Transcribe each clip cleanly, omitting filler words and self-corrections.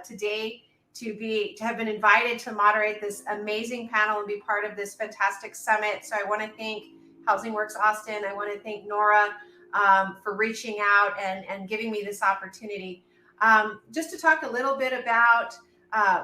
today to have been invited to moderate this amazing panel and be part of this fantastic summit. So I want to thank Housing Works Austin. I want to thank Nora for reaching out and giving me this opportunity. Just to talk a little bit about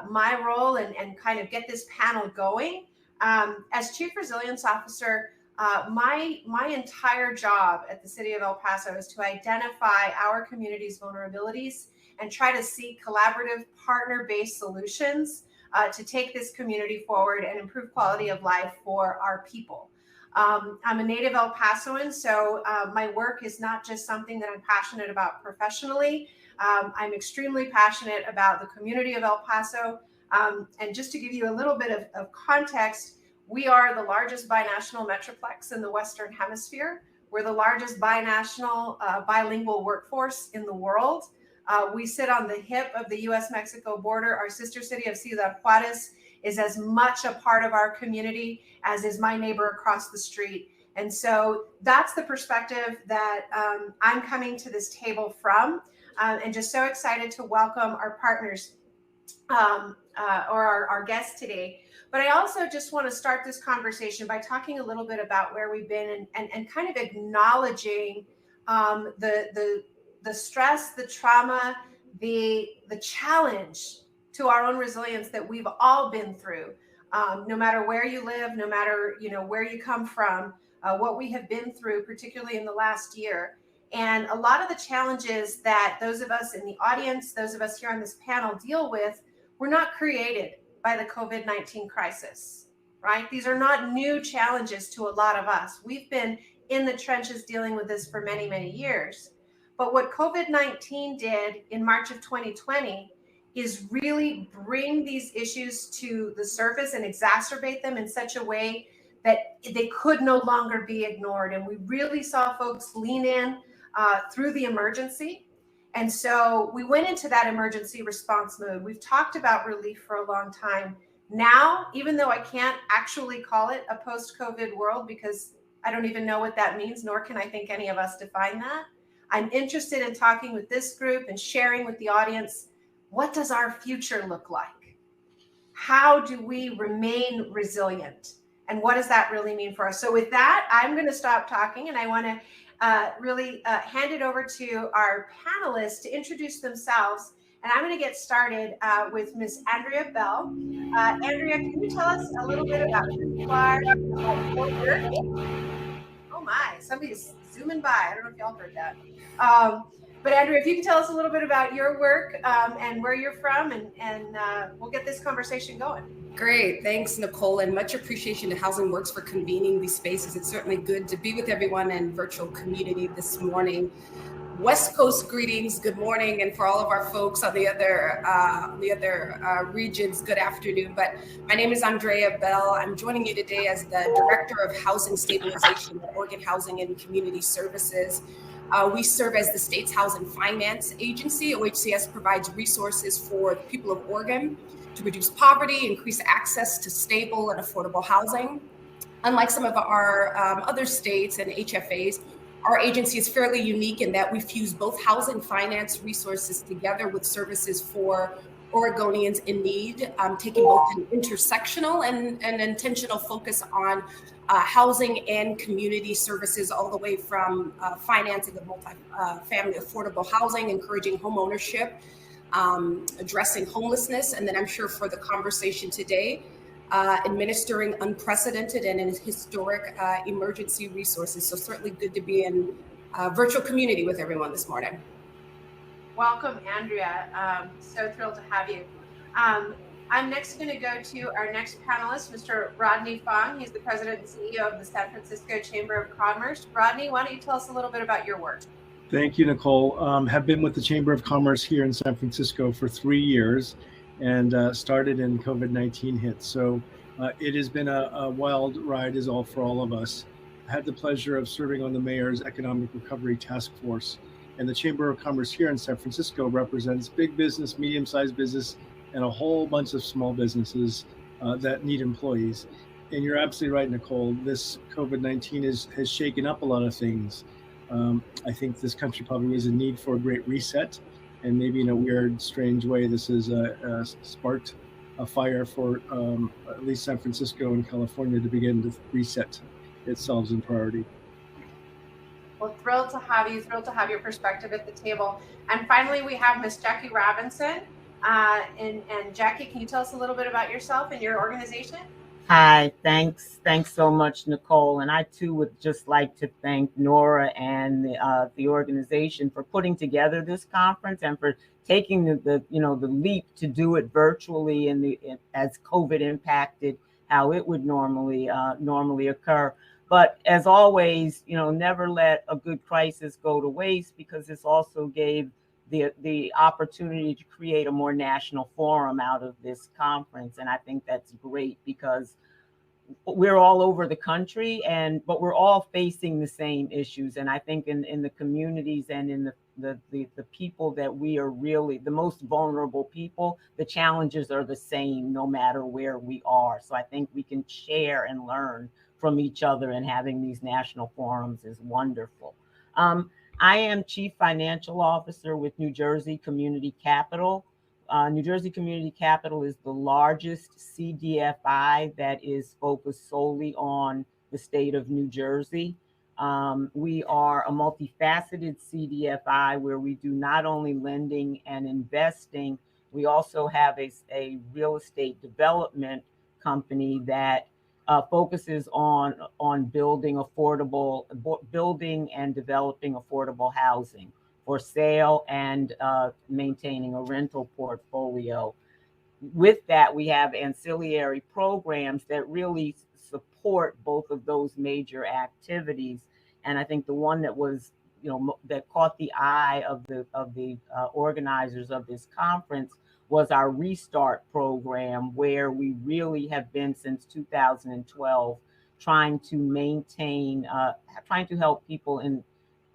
my role and kind of get this panel going. As Chief Resilience Officer, my entire job at the City of El Paso is to identify our community's vulnerabilities and try to seek collaborative partner-based solutions to take this community forward and improve quality of life for our people. I'm a native El Pasoan, so my work is not just something that I'm passionate about professionally. I'm extremely passionate about the community of El Paso. And just to give you a little bit of context, we are the largest binational metroplex in the Western Hemisphere. We're the largest binational bilingual workforce in the world. We sit on the hip of the U.S.-Mexico border. Our sister city of Ciudad Juarez is as much a part of our community as is my neighbor across the street. And so that's the perspective that I'm coming to this table from, and just so excited to welcome our partners or our guests today. But I also just want to start this conversation by talking a little bit about where we've been and kind of acknowledging the stress, the trauma, the challenge to our own resilience that we've all been through. No matter where you live, no matter where you come from, what we have been through, particularly in the last year. And a lot of the challenges that those of us in the audience, those of us here on this panel deal with, were not created by the COVID-19 crisis, right? These are not new challenges to a lot of us. We've been in the trenches dealing with this for many, many years. But what COVID-19 did in March of 2020 is really bring these issues to the surface and exacerbate them in such a way that they could no longer be ignored. And we really saw folks lean in through the emergency. And so we went into that emergency response mode. We've talked about relief for a long time. Now, even though I can't actually call it a post-COVID world because I don't even know what that means, nor can I think any of us define that, I'm interested in talking with this group and sharing with the audience, what does our future look like? How do we remain resilient? And what does that really mean for us? So with that, I'm going to stop talking and I want to really hand it over to our panelists to introduce themselves. And I'm going to get started with Ms. Andrea Bell. Andrea, can you tell us a little bit about who you are, what your work? Oh my, somebody's zooming by. I don't know if y'all heard that. But Andrea, if you can tell us a little bit about your work and where you're from, and we'll get this conversation going. Great. Thanks, Nicole, and much appreciation to Housing Works for convening these spaces. It's certainly good to be with everyone in virtual community this morning. West Coast greetings, good morning, and for all of our folks on the other regions, good afternoon. But my name is Andrea Bell. I'm joining you today as the Director of Housing Stabilization at Oregon Housing and Community Services. We serve as the state's housing finance agency. OHCS provides resources for the people of Oregon to reduce poverty, increase access to stable and affordable housing. Unlike some of our other states and HFAs, our agency is fairly unique in that we fuse both housing finance resources together with services for Oregonians in need, taking both an intersectional and an intentional focus on housing and community services, all the way from financing of multi-family affordable housing, encouraging home ownership, addressing homelessness, and then I'm sure for the conversation today, administering unprecedented and historic emergency resources. So certainly good to be in virtual community with everyone this morning. Welcome, Andrea. So thrilled to have you. I'm next going to go to our next panelist, Mr. Rodney Fong. He's the president and CEO of the San Francisco Chamber of Commerce. Rodney, why don't you tell us a little bit about your work? Thank you, Nicole. Have been with the Chamber of Commerce here in San Francisco for 3 years and started in COVID-19 hit. So it has been a wild ride for all of us. I had the pleasure of serving on the mayor's Economic Recovery Task Force, and the Chamber of Commerce here in San Francisco represents big business, medium-sized business, and a whole bunch of small businesses that need employees. And you're absolutely right, Nicole. This COVID-19 has shaken up a lot of things. I think this country probably is in need for a great reset. And maybe in a weird, strange way, this has sparked a fire for at least San Francisco and California to begin to reset itself in priority. Well, thrilled to have you, thrilled to have your perspective at the table. And finally, we have Miss Jacki Robinson. And Jacki, can you tell us a little bit about yourself and your organization? Hi, thanks so much, Nicole. And I too would just like to thank Nora and the organization for putting together this conference and for taking the leap to do it virtually as COVID impacted how it would normally occur. But as always, never let a good crisis go to waste, because this also gave the opportunity to create a more national forum out of this conference. And I think that's great, because we're all over the country, but we're all facing the same issues. And I think in the communities and in the people that we are really the most vulnerable people, the challenges are the same no matter where we are. So I think we can share and learn from each other, and having these national forums is wonderful. I am Chief Financial Officer with New Jersey Community Capital. New Jersey Community Capital is the largest CDFI that is focused solely on the state of New Jersey. We are a multifaceted CDFI where we do not only lending and investing, we also have a real estate development company that focuses on building and developing affordable housing for sale and maintaining a rental portfolio. With that, we have ancillary programs that really support both of those major activities. And I think the one that was, that caught the eye of the organizers of this conference was our Restart program, where we really have been since 2012 trying to help people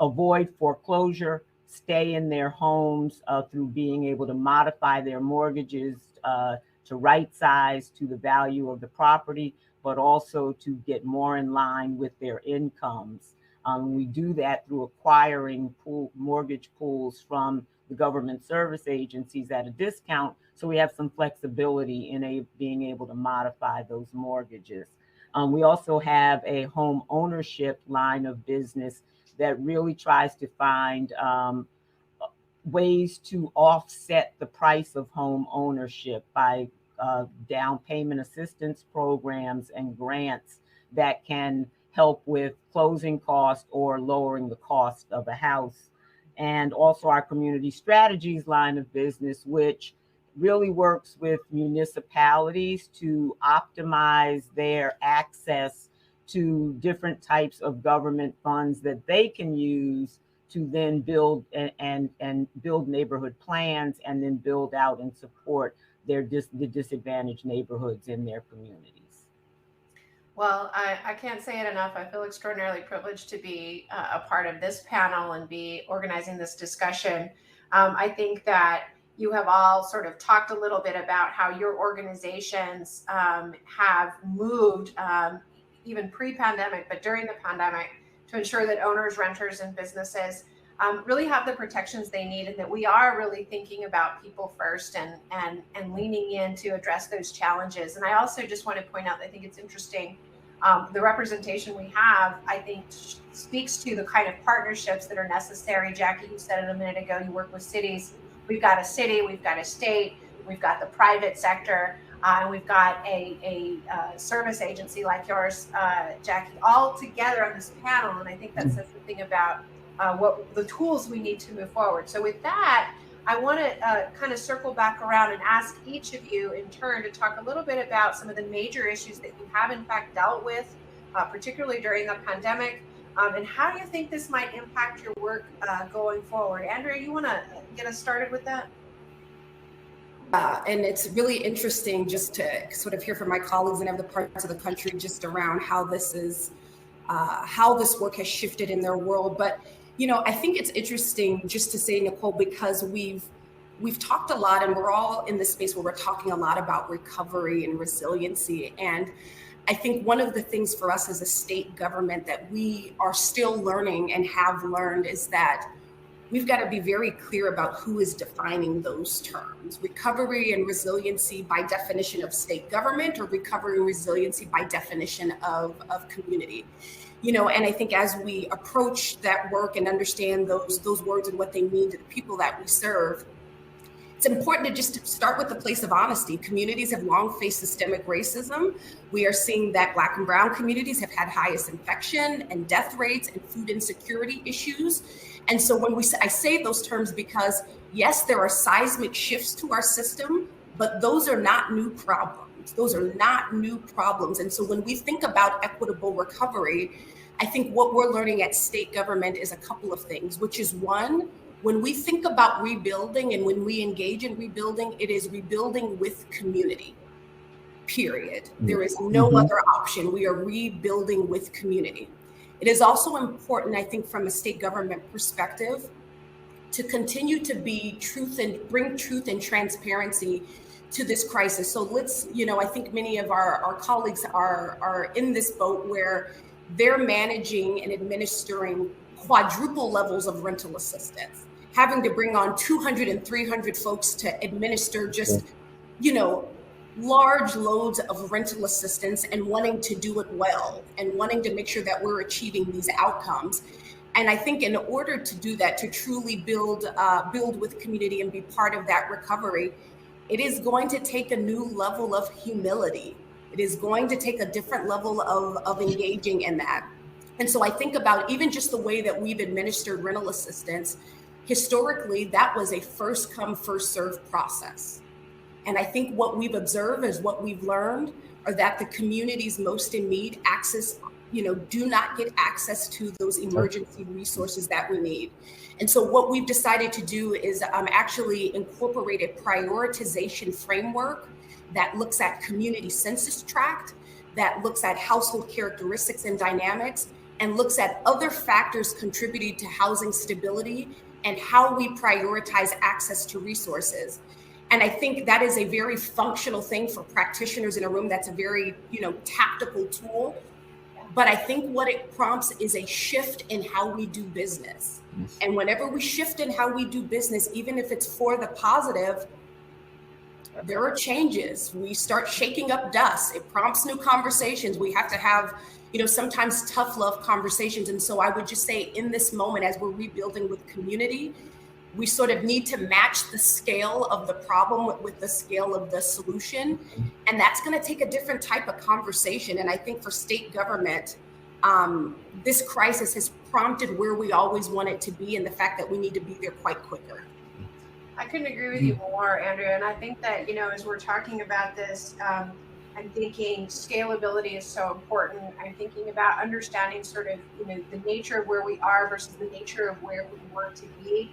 avoid foreclosure, stay in their homes through being able to modify their mortgages to right size to the value of the property, but also to get more in line with their incomes. We do that through acquiring mortgage pools from the government service agencies at a discount, so we have some flexibility in being able to modify those mortgages. We also have a home ownership line of business that really tries to find ways to offset the price of home ownership by down payment assistance programs and grants that can help with closing costs or lowering the cost of a house. And also our community strategies line of business, which really works with municipalities to optimize their access to different types of government funds that they can use to then build and build neighborhood plans, and then build out and support the disadvantaged neighborhoods in their communities. Well, I can't say it enough. I feel extraordinarily privileged to be a part of this panel and be organizing this discussion. I think that you have all sort of talked a little bit about how your organizations have moved even pre-pandemic, but during the pandemic, to ensure that owners, renters, and businesses really have the protections they need, and that we are really thinking about people first and leaning in to address those challenges. And I also just want to point out, I think it's interesting, the representation we have, I think, speaks to the kind of partnerships that are necessary. Jacki, you said it a minute ago, you work with cities. We've got a city, we've got a state, we've got the private sector, and we've got a service agency like yours, Jacki, all together on this panel. And I think that says something about what the tools we need to move forward. So with that, I want to kind of circle back around and ask each of you in turn to talk a little bit about some of the major issues that you have in fact dealt with, particularly during the pandemic, and how do you think this might impact your work going forward? Andrea, you want to get us started with that? And it's really interesting just to sort of hear from my colleagues in other parts of the country just around how this work has shifted in their world. But I think it's interesting just to say, Nicole, because we've talked a lot, and we're all in this space where we're talking a lot about recovery and resiliency. And I think one of the things for us as a state government that we are still learning and have learned is that we've got to be very clear about who is defining those terms. Recovery and resiliency by definition of state government, or recovery and resiliency by definition of community. And I think as we approach that work and understand those words and what they mean to the people that we serve, it's important to just start with the place of honesty. Communities have long faced systemic racism. We are seeing that Black and Brown communities have had highest infection and death rates and food insecurity issues. And so when I say those terms because, yes, there are seismic shifts to our system, but those are not new problems. Those are not new problems. And so when we think about equitable recovery, I think what we're learning at state government is a couple of things, which is one, when we think about rebuilding and when we engage in rebuilding, it is rebuilding with community, period. There is no other option. We are rebuilding with community. It is also important, I think, from a state government perspective, to continue to be bring truth and transparency to this crisis. So let's, I think many of our colleagues are in this boat where they're managing and administering quadruple levels of rental assistance, having to bring on 200 and 300 folks to administer just, large loads of rental assistance and wanting to do it well and wanting to make sure that we're achieving these outcomes. And I think in order to do that, to truly build with community and be part of that recovery, it is going to take a new level of humility. It is going to take a different level of engaging in that. And so I think about even just the way that we've administered rental assistance. Historically, that was a first come, first served process. And I think what we've observed is what we've learned are that the communities most in need do not get access to those emergency resources that we need. And so what we've decided to do is actually incorporate a prioritization framework that looks at community census tract, that looks at household characteristics and dynamics, and looks at other factors contributing to housing stability and how we prioritize access to resources. And I think that is a very functional thing for practitioners in a room. That's a very, tactical tool. But I think what it prompts is a shift in how we do business. Yes. And whenever we shift in how we do business, even if it's for the positive, there are changes. We start shaking up dust. It prompts new conversations. We have to have, sometimes tough love conversations. And so I would just say in this moment, as we're rebuilding with community, we sort of need to match the scale of the problem with the scale of the solution. And that's going to take a different type of conversation. And I think for state government, this crisis has prompted where we always want it to be and the fact that we need to be there quite quicker. I couldn't agree with you more, Andrea. And I think that, as we're talking about this, I'm thinking scalability is so important. I'm thinking about understanding sort of, the nature of where we are versus the nature of where we want to be.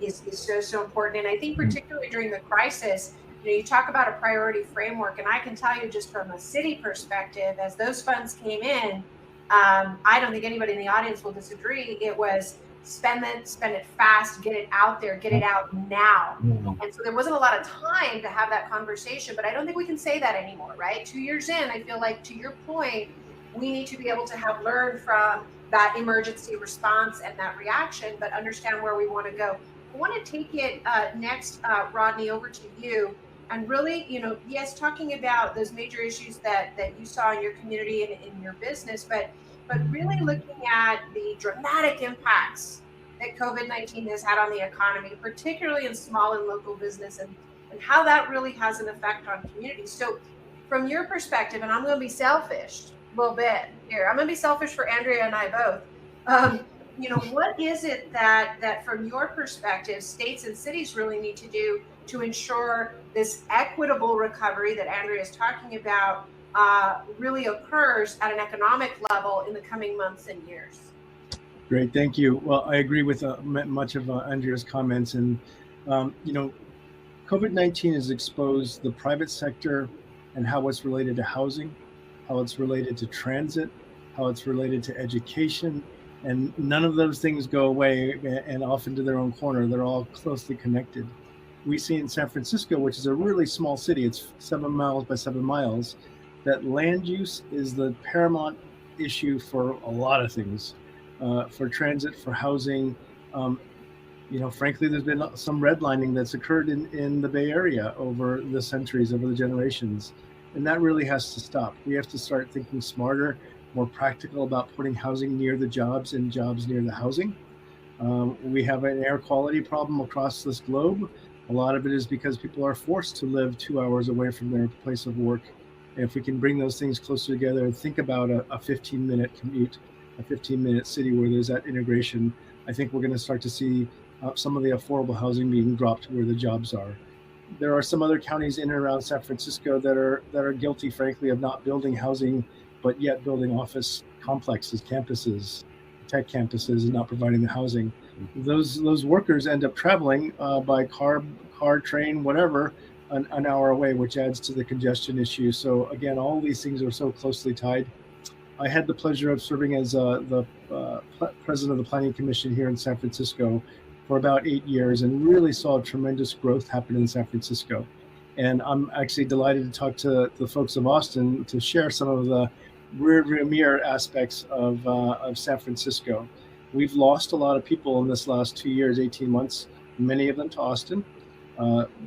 Is so important. And I think particularly during the crisis, you talk about a priority framework, and I can tell you just from a city perspective, as those funds came in, I don't think anybody in the audience will disagree. It was spend it fast, get it out there, get it out now. And so there wasn't a lot of time to have that conversation, but I don't think we can say that anymore, right? 2 years in, I feel like, to your point, we need to be able to have learned from that emergency response and that reaction, but understand where we want to go. I want to take it next, Rodney, over to you. And really, yes, talking about those major issues that you saw in your community and in your business, but really looking at the dramatic impacts that COVID-19 has had on the economy, particularly in small and local business, and how that really has an effect on communities. So from your perspective, and I'm going to be selfish a little bit here. I'm going to be selfish for Andrea and I both. What is it that from your perspective, states and cities really need to do to ensure this equitable recovery that Andrea is talking about really occurs at an economic level in the coming months and years? Great, thank you. Well, I agree with much of Andrea's comments. And, COVID-19 has exposed the private sector and how it's related to housing, how it's related to transit, how it's related to education, and none of those things go away and off into their own corner. They're all closely connected. We see in San Francisco, which is a really small city, it's 7 miles by 7 miles, that land use is the paramount issue for a lot of things, for transit, for housing. Frankly, there's been some redlining that's occurred in the Bay Area over the centuries, over the generations. And that really has to stop. We have to start thinking smarter, more practical about putting housing near the jobs and jobs near the housing. We have an air quality problem across this globe. A lot of it is because people are forced to live 2 hours away from their place of work. And if we can bring those things closer together and think about a 15-minute commute, a 15-minute city where there's that integration, I think we're going to start to see some of the affordable housing being dropped where the jobs are. There are some other counties in and around San Francisco that are guilty, frankly, of not building housing, but yet building office complexes, campuses, tech campuses, and not providing the housing. Those workers end up traveling by car, train, whatever, an hour away, which adds to the congestion issue. So again, all these things are so closely tied. I had the pleasure of serving as the president of the Planning Commission here in San Francisco for about 8 years, and really saw tremendous growth happen in San Francisco. And I'm actually delighted to talk to the folks of Austin to share some of the rearview mirror aspects of San Francisco. We've lost a lot of people in this last 2 years, 18 months, many of them to Austin,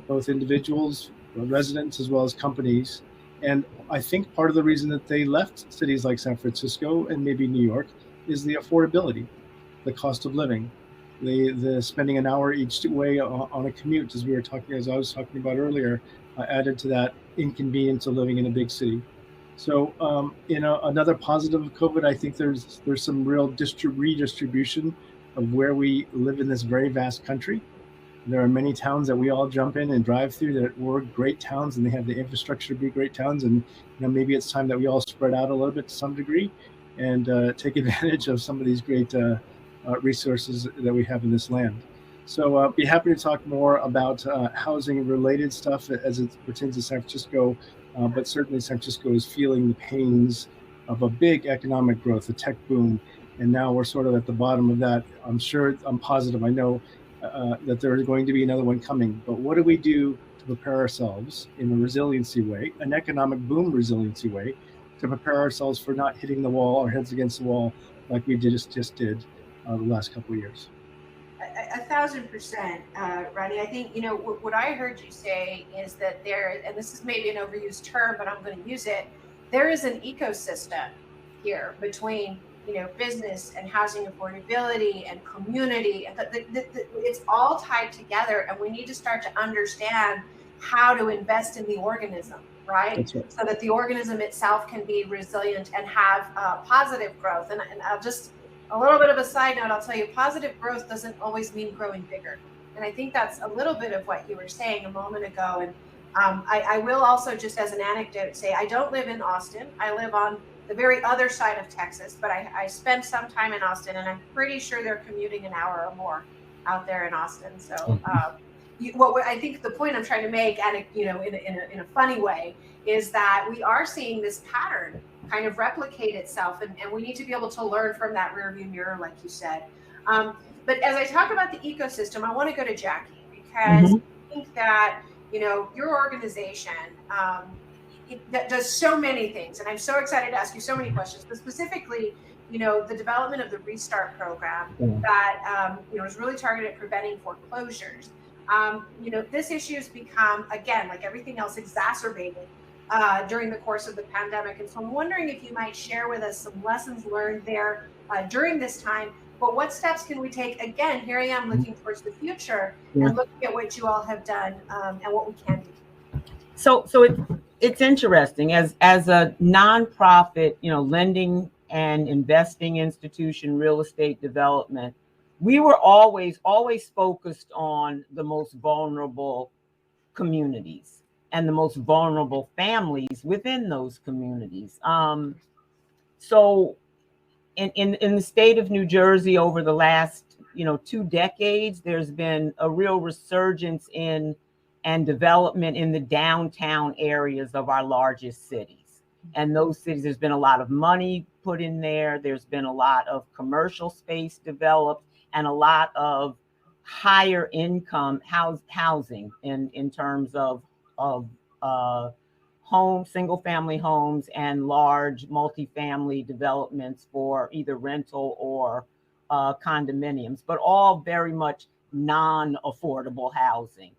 both individuals, residents, as well as companies. And I think part of the reason that they left cities like San Francisco and maybe New York is the affordability, the cost of living, the spending an hour each way on a commute, as I was talking about earlier, added to that inconvenience of living in a big city. So, another positive of COVID, I think there's some real redistribution of where we live in this very vast country. There are many towns that we all jump in and drive through that were great towns, and they have the infrastructure to be great towns. And maybe it's time that we all spread out a little bit to some degree and take advantage of some of these great resources that we have in this land. So be happy to talk more about housing related stuff as it pertains to San Francisco. But certainly San Francisco is feeling the pains of a big economic growth, a tech boom. And now we're sort of at the bottom of that. I'm positive, I know that there is going to be another one coming. But what do we do to prepare ourselves in a resiliency way, an economic boom resiliency way, to prepare ourselves for not hitting the wall, our heads against the wall, like we just did the last couple of years? 1,000%, Rodney. I think, what I heard you say is that there, and this is maybe an overused term, but I'm going to use it. There is an ecosystem here between, business and housing affordability and community. It's all tied together, and we need to start to understand how to invest in the organism, right? That's right. So that the organism itself can be resilient and have positive growth. And I'll just, a little bit of a side note, I'll tell you, positive growth doesn't always mean growing bigger. And I think that's a little bit of what you were saying a moment ago. And I will also, just as an anecdote, say I don't live in Austin. I live on the very other side of Texas, but I spend some time in Austin, and I'm pretty sure they're commuting an hour or more out there in Austin. So what I think the point I'm trying to make, and in a funny way, is that we are seeing this pattern kind of replicate itself, and we need to be able to learn from that rearview mirror, like you said. But as I talk about the ecosystem, I want to go to Jacki, because I think that your organization it does so many things, and I'm so excited to ask you so many questions. But specifically, the development of the Restart program that is really targeted at preventing foreclosures. This issue has become, again, like everything else, exacerbated during the course of the pandemic. And so I'm wondering if you might share with us some lessons learned there during this time. But what steps can we take? Again, here I am looking towards the future and looking at what you all have done and what we can do. So it's interesting as a nonprofit, lending and investing institution, real estate development. We were always focused on the most vulnerable communities and the most vulnerable families within those communities. So in the state of New Jersey over the last, 2 decades, there's been a real resurgence in and development in the downtown areas of our largest cities. And those cities, there's been a lot of money put in there. There's been a lot of commercial space developed and a lot of higher income housing in terms of homes, single family homes, and large multifamily developments for either rental or condominiums, but all very much non-affordable housing.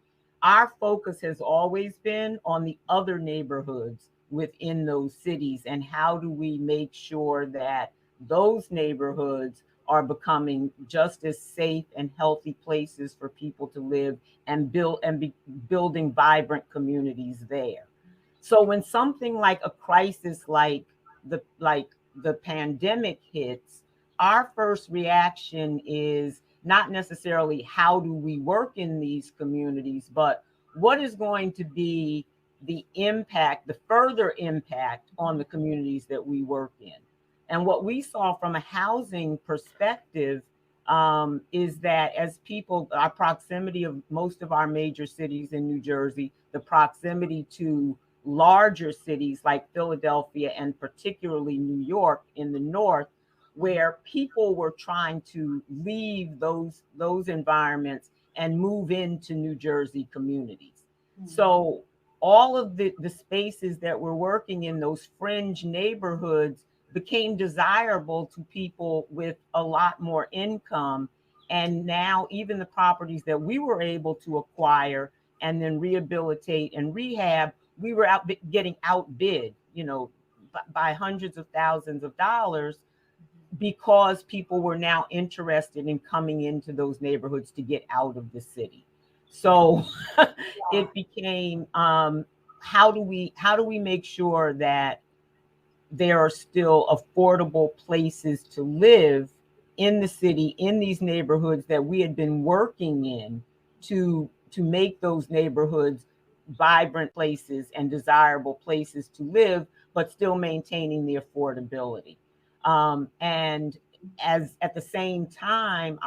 Our focus has always been on the other neighborhoods within those cities, and how do we make sure that those neighborhoods are becoming just as safe and healthy places for people to live and building vibrant communities there. So when something like a crisis like the pandemic hits, our first reaction is not necessarily how do we work in these communities, but what is going to be the impact, the further impact on the communities that we work in. And what we saw from a housing perspective is that as people, our proximity of most of our major cities in New Jersey, the proximity to larger cities like Philadelphia and particularly New York in the north, where people were trying to leave those environments and move into New Jersey communities. Mm-hmm. So all of the spaces that were working in those fringe neighborhoods became desirable to people with a lot more income. And now even the properties that we were able to acquire and then rehabilitate and rehab, we were getting outbid, by hundreds of thousands of dollars, because people were now interested in coming into those neighborhoods to get out of the city. So it became, how do we make sure that there are still affordable places to live in the city, in these neighborhoods that we had been working in to make those neighborhoods vibrant places and desirable places to live, but still maintaining the affordability. And as at the same time,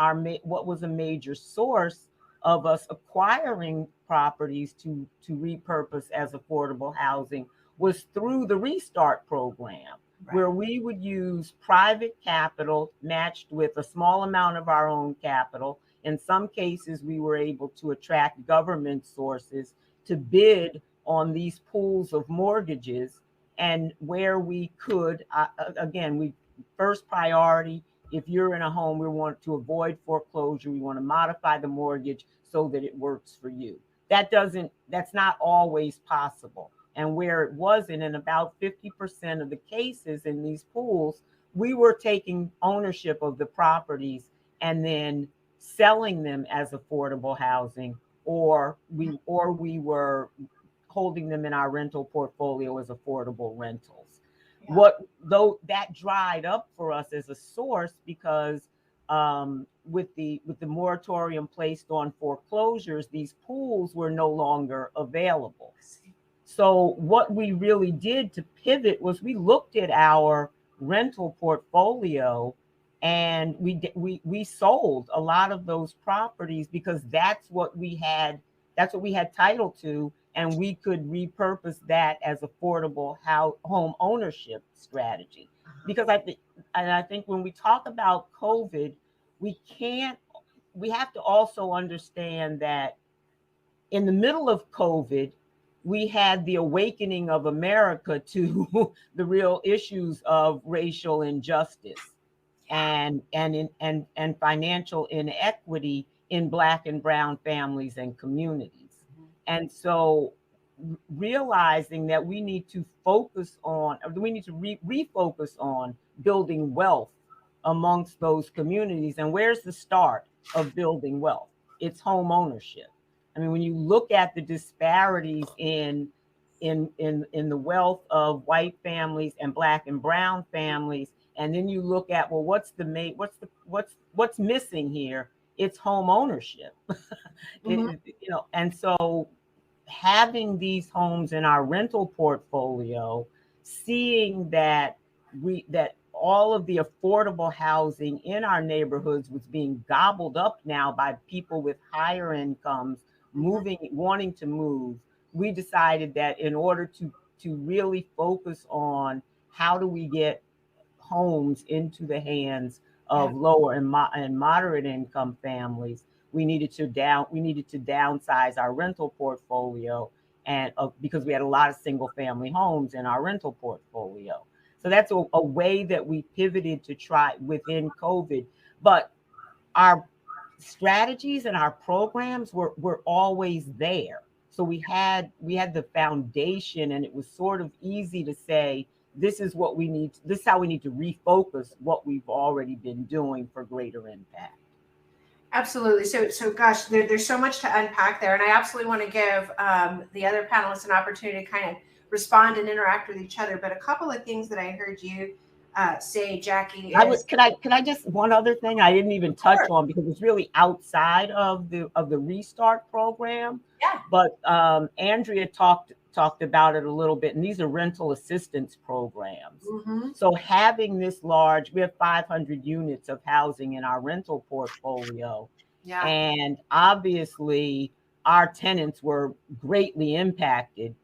what was a major source of us acquiring properties to repurpose as affordable housing was through the Restart program, right, where we would use private capital matched with a small amount of our own capital. In some cases, we were able to attract government sources to bid on these pools of mortgages. And where we could, again, first priority, if you're in a home, we want to avoid foreclosure. We want to modify the mortgage so that it works for you. That's not always possible. And where it wasn't, in about 50% of the cases in these pools, we were taking ownership of the properties and then selling them as affordable housing, or we were holding them in our rental portfolio as affordable rentals. Yeah. Though that dried up for us as a source, because with the moratorium placed on foreclosures, these pools were no longer available. So what we really did to pivot was we looked at our rental portfolio, and we sold a lot of those properties because that's what we had title to, and we could repurpose that as affordable home ownership strategy. Because I think when we talk about COVID, we have to also understand that in the middle of COVID, we had the awakening of America to the real issues of racial injustice and financial inequity in Black and brown families and communities. Mm-hmm. And so realizing that we need to refocus on building wealth amongst those communities. And where's the start of building wealth? It's home ownership. I mean, when you look at the disparities in the wealth of white families and Black and brown families, and then you look at, well, what's missing here? It's home ownership. Mm-hmm. And so having these homes in our rental portfolio, seeing that all of the affordable housing in our neighborhoods was being gobbled up now by people with higher incomes wanting to move, we decided that in order to really focus on how do we get homes into the hands of lower and moderate income families, we needed to downsize our rental portfolio, and because we had a lot of single family homes in our rental portfolio. So that's a way that we pivoted to try within COVID. But our strategies and our programs were always there. So we had the foundation, and it was sort of easy to say, this is what we need. This is how we need to refocus what we've already been doing for greater impact. Absolutely. So gosh, there's so much to unpack there. And I absolutely want to give the other panelists an opportunity to kind of respond and interact with each other. But a couple of things that I heard you say, Jacki, is... Can I just, one other thing I didn't even touch on, because it's really outside of the Restart program. Yeah. But Andrea talked about it a little bit, and these are rental assistance programs. Mm-hmm. So having this large, we have 500 units of housing in our rental portfolio. Yeah. And obviously our tenants were greatly impacted.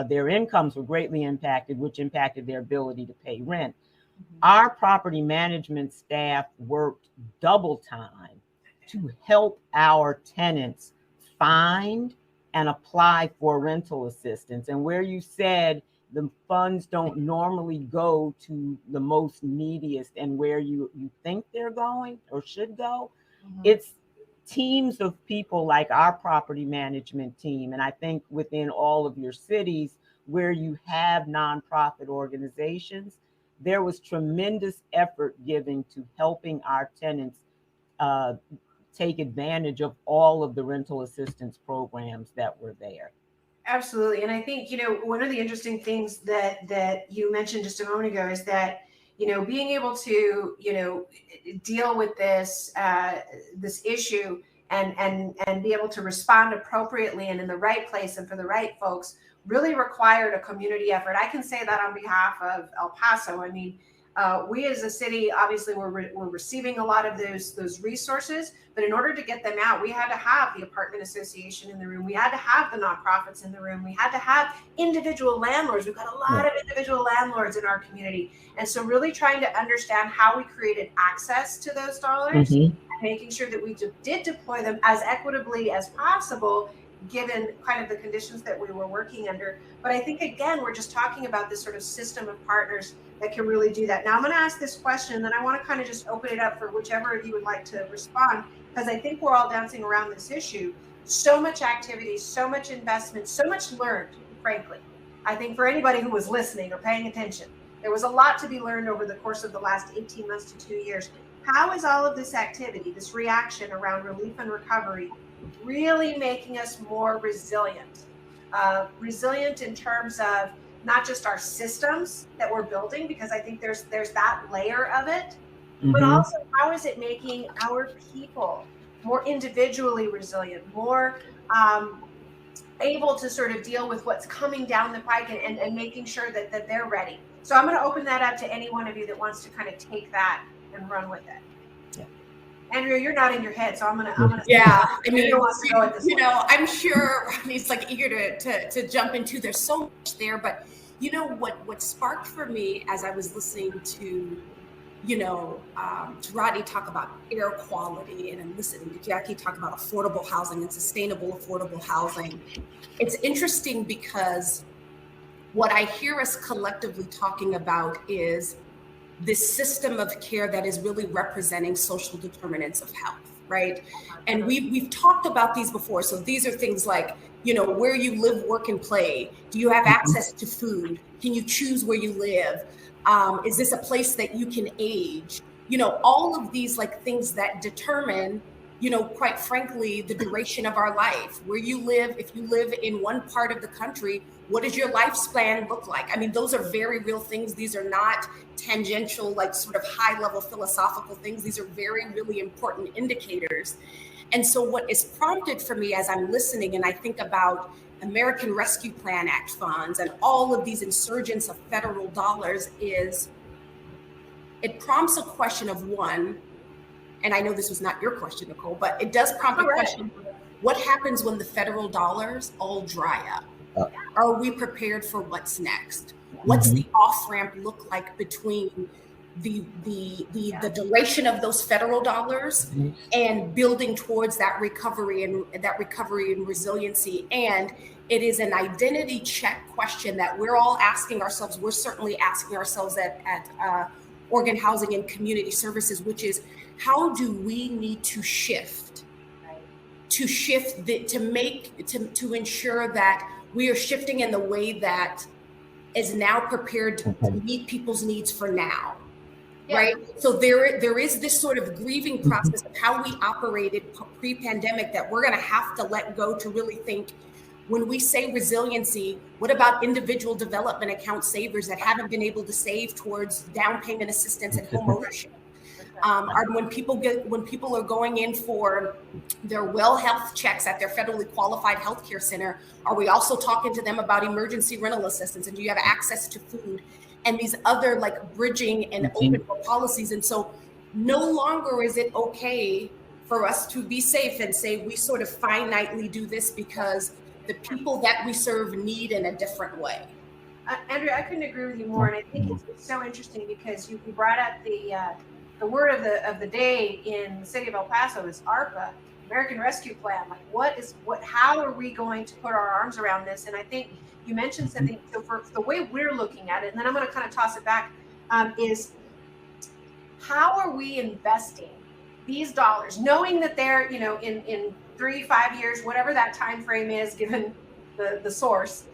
Their incomes were greatly impacted, which impacted their ability to pay rent. Mm-hmm. Our property management staff worked double time to help our tenants find and apply for rental assistance. And where you said the funds don't normally go to the most neediest and where you think they're going or should go, mm-hmm. It's teams of people like our property management team. And I think within all of your cities where you have nonprofit organizations, there was tremendous effort given to helping our tenants take advantage of all of the rental assistance programs that were there. Absolutely. And I think, one of the interesting things that you mentioned just a moment ago is that, being able to, deal with this issue and be able to respond appropriately and in the right place and for the right folks really required a community effort. I can say that on behalf of El Paso. I mean, we as a city, obviously, we're receiving a lot of those resources, but in order to get them out, we had to have the apartment association in the room. We had to have the nonprofits in the room. We had to have individual landlords. We've got a lot of individual landlords in our community. And so really trying to understand how we created access to those dollars, mm-hmm. and making sure that we did deploy them as equitably as possible, given kind of the conditions that we were working under. But I think, again, we're just talking about this sort of system of partners that can really do that. Now I'm going to ask this question, and then I want to kind of just open it up for whichever of you would like to respond, because I think we're all dancing around this issue. So much activity, so much investment, so much learned, frankly. I think for anybody who was listening or paying attention, there was a lot to be learned over the course of the last 18 months to 2 years. How is all of this activity, this reaction around relief and recovery, really making us more resilient? Resilient in terms of not just our systems that we're building, because I think there's that layer of it, mm-hmm. but also how is it making our people more individually resilient, more able to sort of deal with what's coming down the pike and making sure that they're ready. So I'm going to open that up to any one of you that wants to kind of take that and run with it. Andrea, you're nodding your head, so I'm gonna. Yeah, I mean, I'm sure Rodney's like eager to jump into. There's so much there, but what sparked for me as I was listening to Rodney talk about air quality, and I'm listening to Jacki talk about affordable housing and sustainable affordable housing. It's interesting because what I hear us collectively talking about is this system of care that is really representing social determinants of health, right? And we've talked about these before. So these are things like, where you live, work, and play. Do you have access to food? Can you choose where you live? Is this a place that you can age? All of these things that determine, quite frankly, the duration of our life. Where you live, if you live in one part of the country, what does your lifespan look like? I mean, those are very real things. These are not tangential, sort of high level philosophical things. These are very, really important indicators. And so what is prompted for me as I'm listening and I think about American Rescue Plan Act funds and all of these insurgents of federal dollars is it prompts a question of one, and I know this was not your question, Nicole, but it does prompt a question, what happens when the federal dollars all dry up? Are we prepared for what's next? What's the off-ramp look like between the duration of those federal dollars and building towards that recovery and resiliency? And it is an identity check question that we're all asking ourselves. We're certainly asking ourselves at Oregon Housing and Community Services, which is how do we need to shift to shift to ensure that we are shifting in the way that is now prepared to meet people's needs for now. Yeah. Right. So there is this sort of grieving process of how we operated pre-pandemic that we're going to have to let go to really think. When we say resiliency, what about individual development account savers that haven't been able to save towards down payment assistance and home ownership? When people are going in for their well health checks at their federally qualified healthcare center, are we also talking to them about emergency rental assistance? And do you have access to food? And these other like bridging and open policies. And so no longer is it okay for us to be safe and say we sort of finitely do this because the people that we serve need in a different way. Andrea, I couldn't agree with you more. And I think it's so interesting because you brought up the word of the day in the city of El Paso is ARPA, American Rescue Plan. Like how are we going to put our arms around this? And I think you mentioned something. So for the way we're looking at it, and then I'm going to kind of toss it back, is how are we investing these dollars, knowing that they're, in 3-5 years, whatever that time frame is, given the source,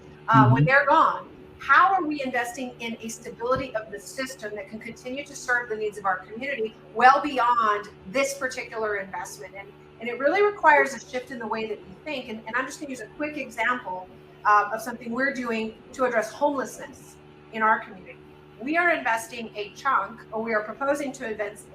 when they're gone, how are we investing in a stability of the system that can continue to serve the needs of our community well beyond this particular investment? And it really requires a shift in the way that we think. And I'm just going to use a quick example of something we're doing to address homelessness in our community. We are investing a chunk, or we are proposing to invest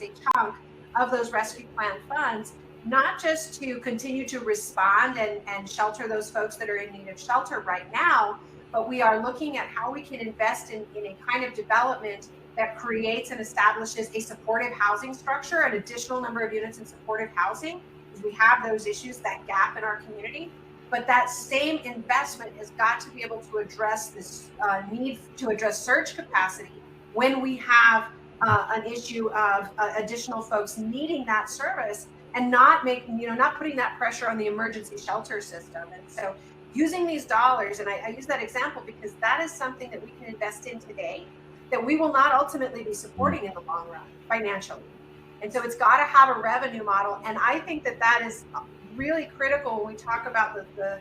a chunk of those rescue plan funds, not just to continue to respond and shelter those folks that are in need of shelter right now, but we are looking at how we can invest in a kind of development that creates and establishes a supportive housing structure, an additional number of units in supportive housing, because we have those issues, that gap in our community. But that same investment has got to be able to address this need to address surge capacity when we have an issue of additional folks needing that service, and not putting that pressure on the emergency shelter system. And so using these dollars, and I use that example because that is something that we can invest in today that we will not ultimately be supporting in the long run financially. And so it's got to have a revenue model. And I think that is really critical when we talk about the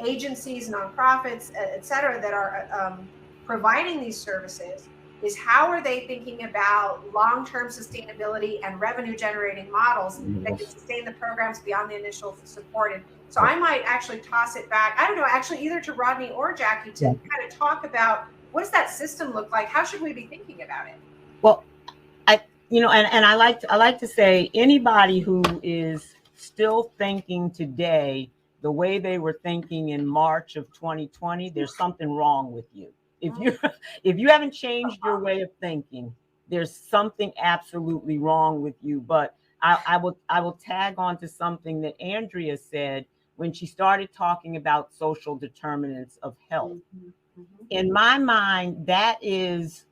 agencies, nonprofits, et cetera, that are providing these services, is how are they thinking about long-term sustainability and revenue generating models that can sustain the programs beyond the initial support. And so I might actually toss it back, I don't know, actually either to Rodney or Jacki to kind of talk about what does that system look like? How should we be thinking about it? Well, I like to say anybody who is still thinking today the way they were thinking in March of 2020, there's something wrong with you. If you haven't changed your way of thinking, there's something absolutely wrong with you. But I will tag on to something that Andrea said when she started talking about social determinants of health. In my mind, that is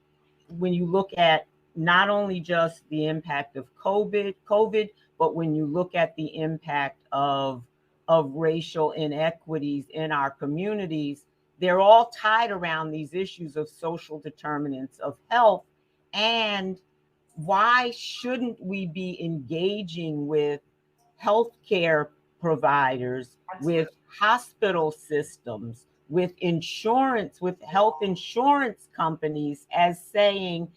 when you look at not only just the impact of COVID, but when you look at the impact of racial inequities in our communities, they're all tied around these issues of social determinants of health. And why shouldn't we be engaging with healthcare providers, with hospital systems, with insurance, with health insurance companies, as saying,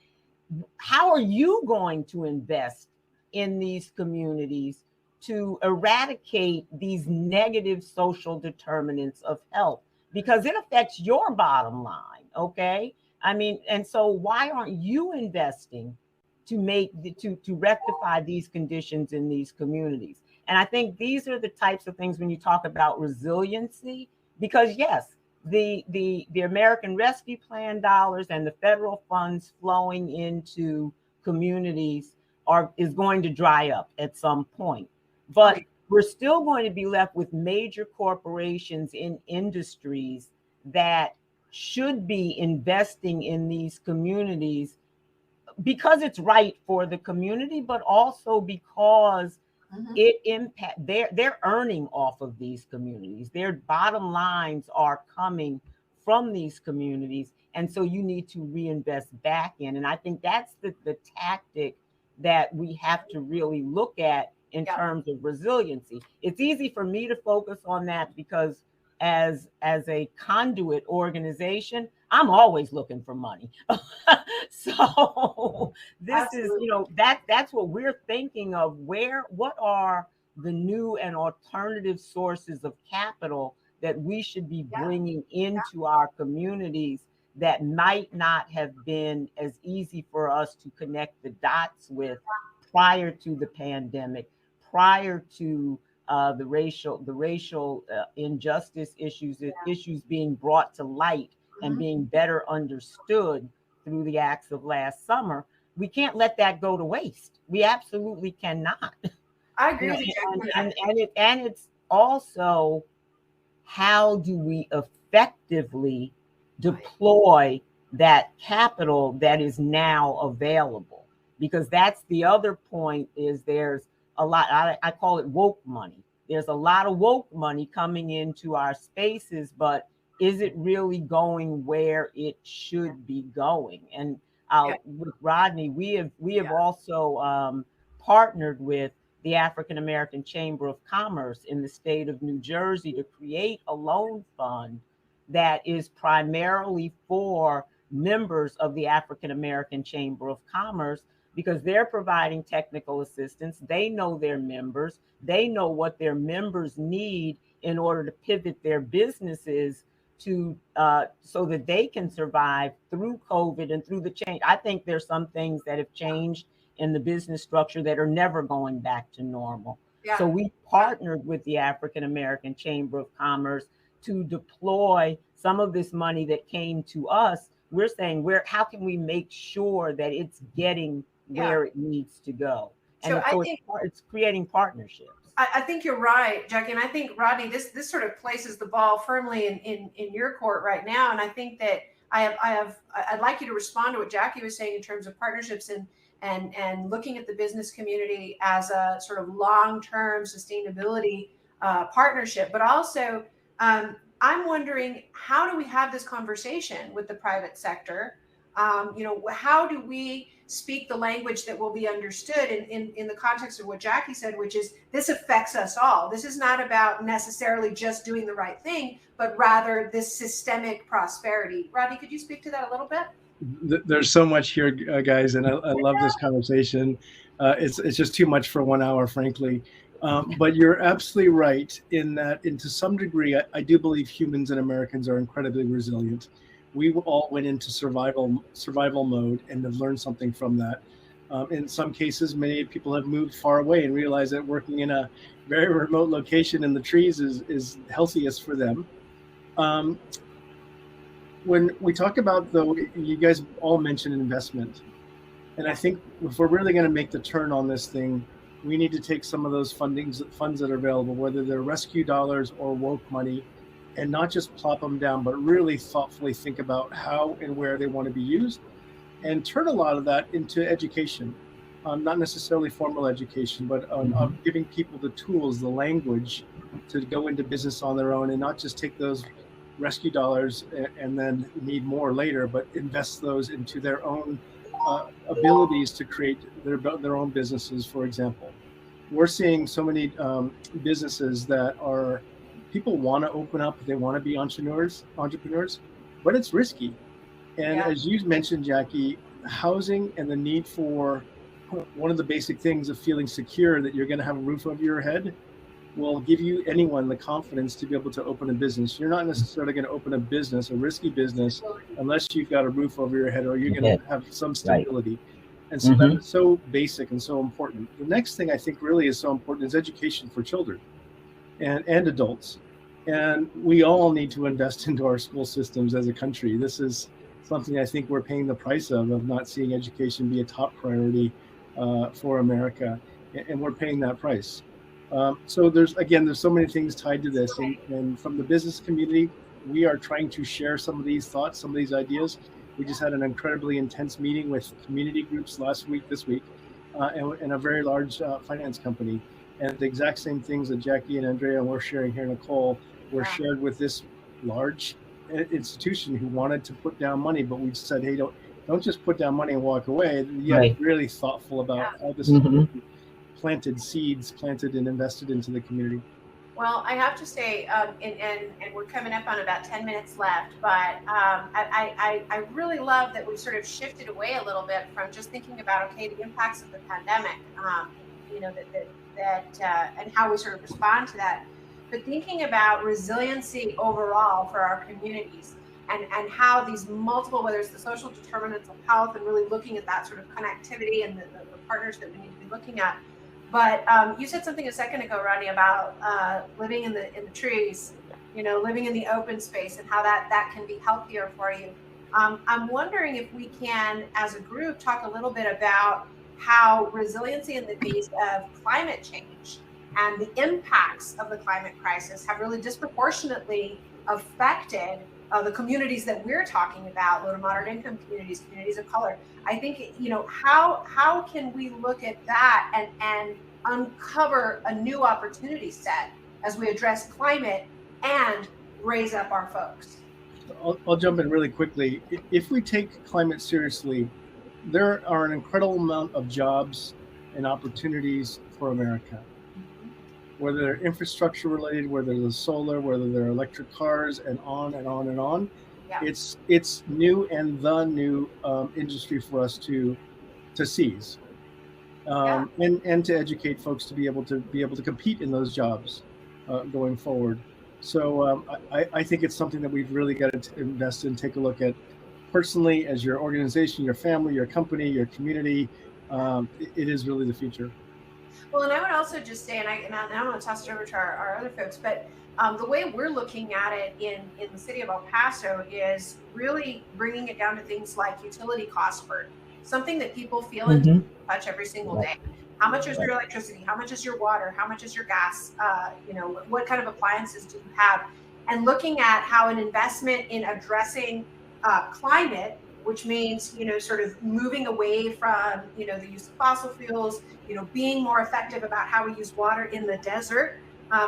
how are you going to invest in these communities to eradicate these negative social determinants of health? Because it affects your bottom line, okay? I mean, and so why aren't you investing to rectify these conditions in these communities? And I think these are the types of things when you talk about resiliency, because yes, the American Rescue Plan dollars and the federal funds flowing into communities is going to dry up at some point. But we're still going to be left with major corporations in industries that should be investing in these communities because it's right for the community, but also because it impact they're earning off of these communities. Their bottom lines are coming from these communities. And so you need to reinvest back in. And I think that's the tactic that we have to really look at in terms of resiliency. It's easy for me to focus on that because as a conduit organization, I'm always looking for money. So this Absolutely. is, that's what we're thinking of. What are the new and alternative sources of capital that we should be bringing into our communities that might not have been as easy for us to connect the dots with prior to the pandemic, prior to the racial injustice issues being brought to light and being better understood through the acts of last summer. We can't let that go to waste. We absolutely cannot. I agree with you. And it's also, how do we effectively deploy that capital that is now available? Because that's the other point, is there's a lot, I call it woke money. There's a lot of woke money coming into our spaces, but is it really going where it should be going? And with Rodney, we have also partnered with the African American Chamber of Commerce in the state of New Jersey to create a loan fund that is primarily for members of the African American Chamber of Commerce, because they're providing technical assistance. They know their members. They know what their members need in order to pivot their businesses to so that they can survive through COVID and through the change. I think there's some things that have changed in the business structure that are never going back to normal. So we partnered with the African American Chamber of Commerce to deploy some of this money that came to us. We're saying, how can we make sure that it's getting where it needs to go? And so it's creating partnerships. I think you're right, Jacki, and I think, Rodney, this sort of places the ball firmly in your court right now. And I think that I'd like you to respond to what Jacki was saying in terms of partnerships and looking at the business community as a sort of long-term sustainability partnership. But also, I'm wondering, how do we have this conversation with the private sector? How do we speak the language that will be understood in the context of what Jacki said, which is, this affects us all. This is not about necessarily just doing the right thing, but rather this systemic prosperity. Rodney, could you speak to that a little bit? There's so much here, guys, and I love this conversation. It's just too much for 1 hour, frankly. But you're absolutely right in that, to some degree, I do believe humans and Americans are incredibly resilient. We all went into survival mode and have learned something from that. In some cases, many people have moved far away and realized that working in a very remote location in the trees is healthiest for them. When we talk about, though, you guys all mentioned investment. And I think if we're really going to make the turn on this thing, we need to take some of those funds that are available, whether they're rescue dollars or woke money, and not just plop them down, but really thoughtfully think about how and where they want to be used, and turn a lot of that into education. Not necessarily formal education, but giving people the tools, the language to go into business on their own, and not just take those rescue dollars and then need more later, but invest those into their own abilities to create their own businesses. For example, we're seeing so many businesses that are, people want to open up, they want to be entrepreneurs, but it's risky. And as you mentioned, Jacki, housing and the need for one of the basic things of feeling secure that you're going to have a roof over your head will give anyone the confidence to be able to open a business. You're not necessarily going to open a business, a risky business, unless you've got a roof over your head or you're going to have some stability. And so that is so basic and so important. The next thing I think really is so important is education for children and adults. And we all need to invest into our school systems as a country. This is something I think we're paying the price of not seeing education be a top priority for America. And we're paying that price. So there's so many things tied to this. And from the business community, we are trying to share some of these thoughts, some of these ideas. We just had an incredibly intense meeting with community groups this week, and a very large finance company. And the exact same things that Jacki and Andrea were sharing here, Nicole, were shared with this large institution who wanted to put down money. But we said, hey, don't just put down money and walk away. You have to be really thoughtful about how this is going to be. planted seeds, planted and invested into the community. Well, I have to say, and we're coming up on about 10 minutes left, but I really love that we've sort of shifted away a little bit from just thinking about, okay, the impacts of the pandemic, and how we sort of respond to that, but thinking about resiliency overall for our communities, and how these multiple, whether it's the social determinants of health, and really looking at that sort of connectivity and the partners that we need to be looking at. But you said something a second ago, Rodney, about living in the trees, living in the open space, and how that can be healthier for you. I'm wondering if we can, as a group, talk a little bit about how resiliency in the face of climate change and the impacts of the climate crisis have really disproportionately affected the communities that we're talking about, low to moderate income communities, communities of color. I think, how can we look at that and uncover a new opportunity set as we address climate and raise up our folks? I'll jump in really quickly. If we take climate seriously, there are an incredible amount of jobs and opportunities for America. Whether they're infrastructure related, whether they're solar, whether they're electric cars, and on and on and on. Yeah. It's new and the new industry for us to seize, and to educate folks to be able to compete in those jobs going forward. So I think it's something that we've really got to invest in, take a look at personally, as your organization, your family, your company, your community. It is really the future. Well, and I would also just say, and I'm going to toss it over to our other folks, but the way we're looking at it in the city of El Paso is really bringing it down to things like utility cost burden, something that people feel and touch every single day. How much is your electricity? How much is your water? How much is your gas? What kind of appliances do you have? And looking at how an investment in addressing climate, which means, sort of moving away from, the use of fossil fuels, being more effective about how we use water in the desert.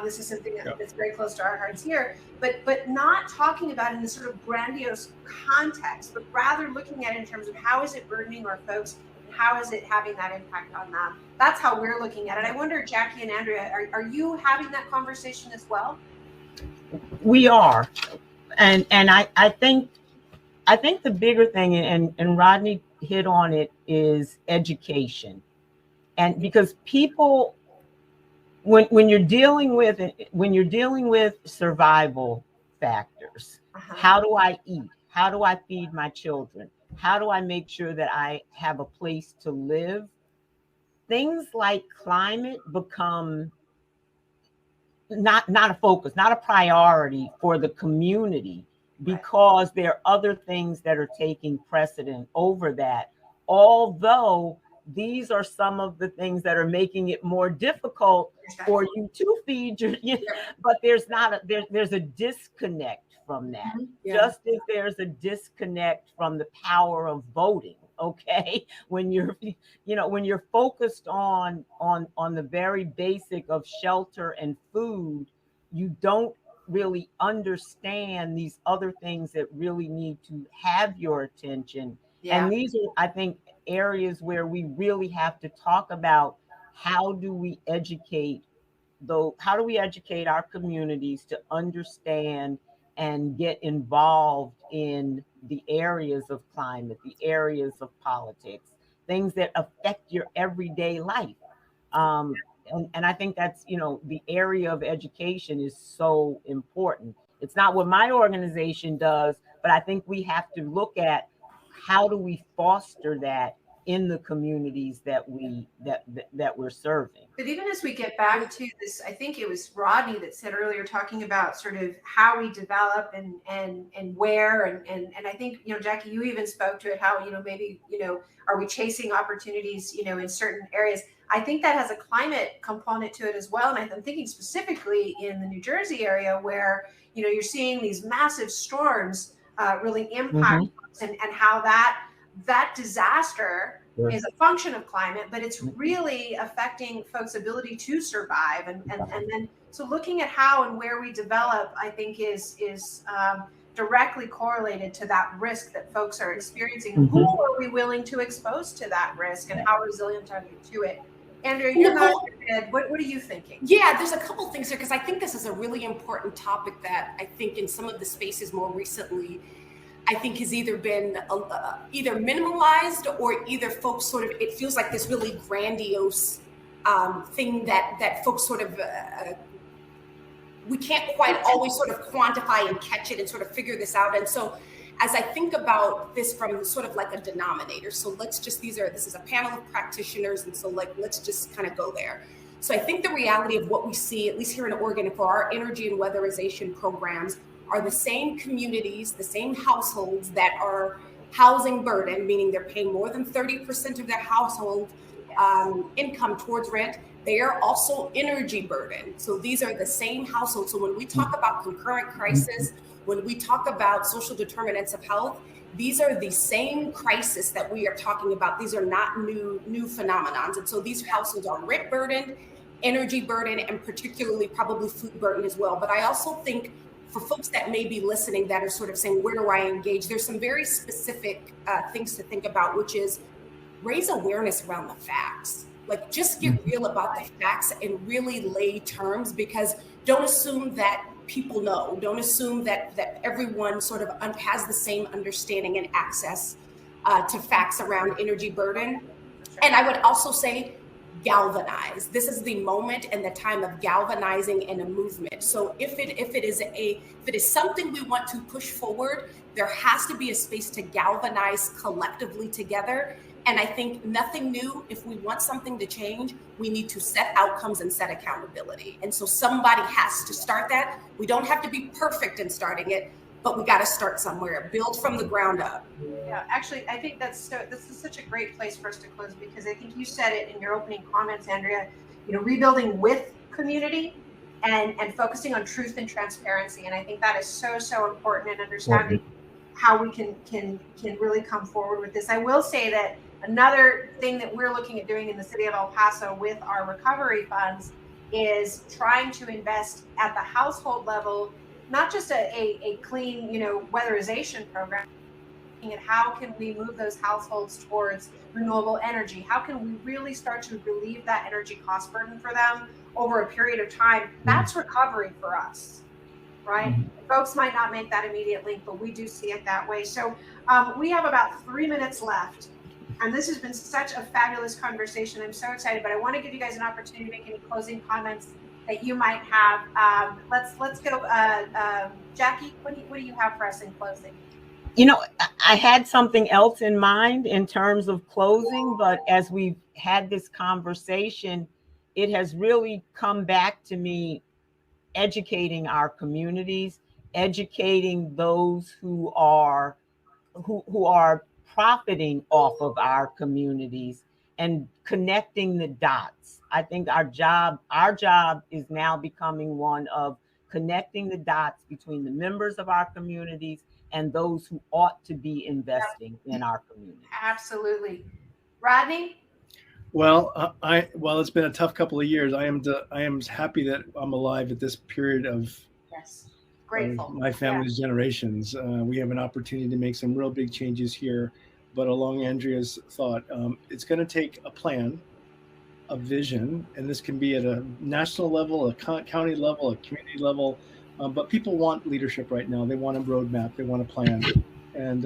This is something that's very close to our hearts here, but not talking about it in this sort of grandiose context, but rather looking at it in terms of how is it burdening our folks, and how is it having that impact on them. That's how we're looking at it. I wonder, Jacki and Andrea, are you having that conversation as well? We are, and I think the bigger thing, and Rodney hit on it, is education. And because people, when you're dealing with survival factors, how do I eat? How do I feed my children? How do I make sure that I have a place to live? Things like climate become not a focus, not a priority for the community, because there are other things that are taking precedent over that. Although these are some of the things that are making it more difficult for you to feed but there's a disconnect from that. Just as there's a disconnect from the power of voting. Okay, when you're focused on the very basic of shelter and food, you don't really understand these other things that really need to have your attention. And these are, I think, areas where we really have to talk about how do we educate our communities to understand and get involved in the areas of climate, the areas of politics, things that affect your everyday life. And I think that's, the area of education is so important. It's not what my organization does, but I think we have to look at how do we foster that in the communities that we're serving. But even as we get back to this, I think it was Rodney that said earlier, talking about sort of how we develop and where, and I think, Jacki, you even spoke to it, how, maybe, are we chasing opportunities, in certain areas? I think that has a climate component to it as well. And I'm thinking specifically in the New Jersey area where, you're seeing these massive storms really impact and how that disaster is a function of climate, but it's really affecting folks' ability to survive. And then, so looking at how and where we develop, I think is directly correlated to that risk that folks are experiencing. Who are we willing to expose to that risk, and how resilient are we to it? Andrea, you're not dead. What are you thinking? Yeah, there's a couple things here, because I think this is a really important topic that I think in some of the spaces more recently, I think has either been either minimalized or either folks sort of, it feels like this really grandiose thing that folks sort of, we can't quite always sort of quantify and catch it and sort of figure this out. And so as I think about this from sort of like a denominator, so let's just, this is a panel of practitioners, and so like, let's just kind of go there. So I think the reality of what we see, at least here in Oregon, for our energy and weatherization programs, are the same communities, the same households that are housing burden, meaning they're paying more than 30% of their household income towards rent. They are also energy burden. So these are the same households. So when we talk about concurrent crisis, when we talk about social determinants of health, these are the same crisis that we are talking about. These are not new phenomenons. And so these households are rent burdened, energy burden, and particularly probably food burden as well. But I also think for folks that may be listening that are sort of saying, where do I engage? There's some very specific things to think about, which is raise awareness around the facts. Like, just get real about the facts in really lay terms, because don't assume that people know. Don't assume that everyone sort of has the same understanding and access to facts around energy burden. And I would also say galvanize. This is the moment and the time of galvanizing in a movement. So if it is something we want to push forward, there has to be a space to galvanize collectively together. And I think nothing new. If we want something to change, we need to set outcomes and set accountability. And so somebody has to start that. We don't have to be perfect in starting it, but we got to start somewhere, build from the ground up. Yeah, actually, I think this is such a great place for us to close, because I think you said it in your opening comments, Andrea, rebuilding with community and focusing on truth and transparency. And I think that is so important in understanding how we can really come forward with this. I will say that another thing that we're looking at doing in the city of El Paso with our recovery funds is trying to invest at the household level, not just a clean, weatherization program, looking at how can we move those households towards renewable energy? How can we really start to relieve that energy cost burden for them over a period of time? That's recovery for us, right? Folks might not make that immediate link, but we do see it that way. So we have about 3 minutes left. And this has been such a fabulous conversation. I'm so excited, but I want to give you guys an opportunity to make any closing comments that you might have. Let's go. Jacki, what do you have for us in closing? I had something else in mind in terms of closing, but as we've had this conversation, it has really come back to me educating our communities, educating those who are profiting off of our communities, and connecting the dots. I think our job is now becoming one of connecting the dots between the members of our communities and those who ought to be investing in our community. Absolutely. Rodney? Well, while it's been a tough couple of years, I am happy that I'm alive at this period of grateful. My family's generations. We have an opportunity to make some real big changes here. But along Andrea's thought, it's going to take a plan, a vision, and this can be at a national level, a county level, a community level. But people want leadership right now. They want a roadmap. They want a plan. And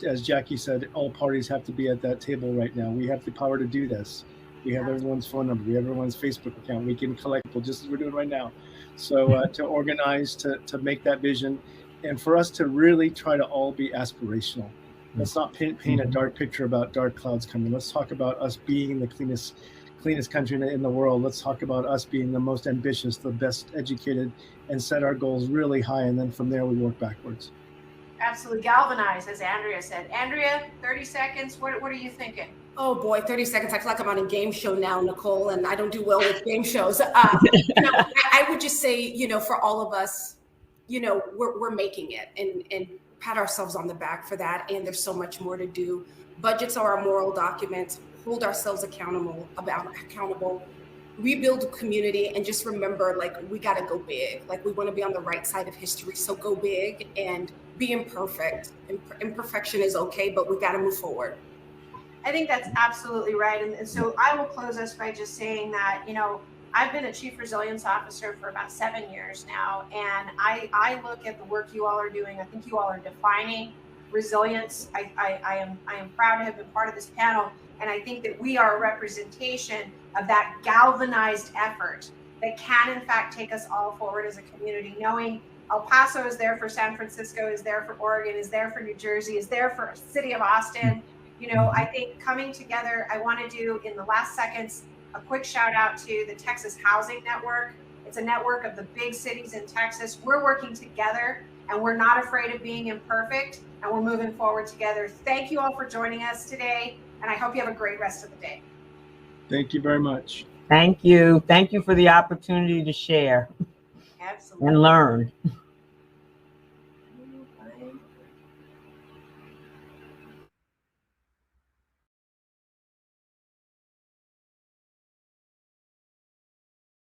as Jacki said, all parties have to be at that table right now. We have the power to do this. We have everyone's phone number. We have everyone's Facebook account. We can collect people just as we're doing right now. So to organize, to make that vision, and for us to really try to all be aspirational. Let's not paint a dark picture about dark clouds coming. Let's talk about us being the cleanest country in the world. Let's talk about us being the most ambitious, the best educated, and set our goals really high. And then from there, we work backwards. Absolutely. Galvanize, as Andrea said. Andrea, 30 seconds. What are you thinking? Oh boy, 30 seconds. I feel like I'm on a game show now, Nicole, and I don't do well with game shows. I would just say, for all of us, we're making it, and pat ourselves on the back for that. And there's so much more to do. Budgets are our moral documents. Hold ourselves accountable, rebuild community, and just remember, we got to go big. We want to be on the right side of history. So go big and be imperfect. Imperfection is okay, but we got to move forward. I think that's absolutely right. And so I will close us by just saying that, you know, I've been a chief resilience officer for about 7 years now, and I look at the work you all are doing. I think you all are defining resilience. I am proud to have been part of this panel, and I think that we are a representation of that galvanized effort that can, in fact, take us all forward as a community, knowing El Paso is there for San Francisco, is there for Oregon, is there for New Jersey, is there for city of Austin. You know, I think coming together, I want to do in the last seconds a quick shout out to the Texas Housing Network. It's a network of the big cities in Texas. We're working together, and we're not afraid of being imperfect, and we're moving forward together. Thank you all for joining us today, and I hope you have a great rest of the day. Thank you very much. Thank you. Thank you for the opportunity to share Absolutely. and learn.